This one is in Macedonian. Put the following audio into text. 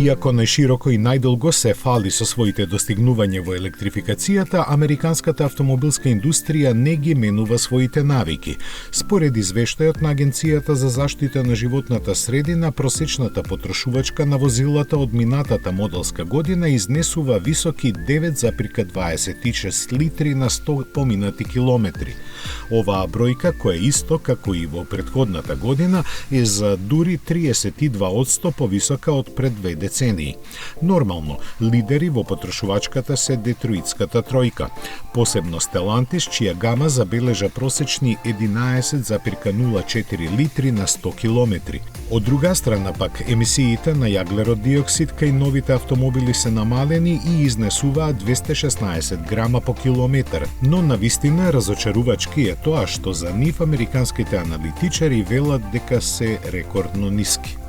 Иако најшироко и најдолго се фали со своите достигнувања во електрификацијата, американската автомобилска индустрија не ги менува своите навики. Според извештајот на Агенцијата за заштита на животната средина, просечната потрошувачка на возилата од минатата моделска година изнесува високи 9,26 литри на 100 поминати километри. Оваа бројка, која е исто како и во претходната година, е за дури 32% повисока од пред 2 децении. Нормално, лидери во потрошувачката се детроитската тројка, посебно Stellantis, чија гама забележа просечни 11,04 литри на 100 километри. Од друга страна пак, емисиите на јаглерод диоксид кај новите автомобили се намалени и изнесуваат 216 грама по километар, но навистина разочарувачки е тоа што за нив американските аналитичари велат дека се рекордно ниски.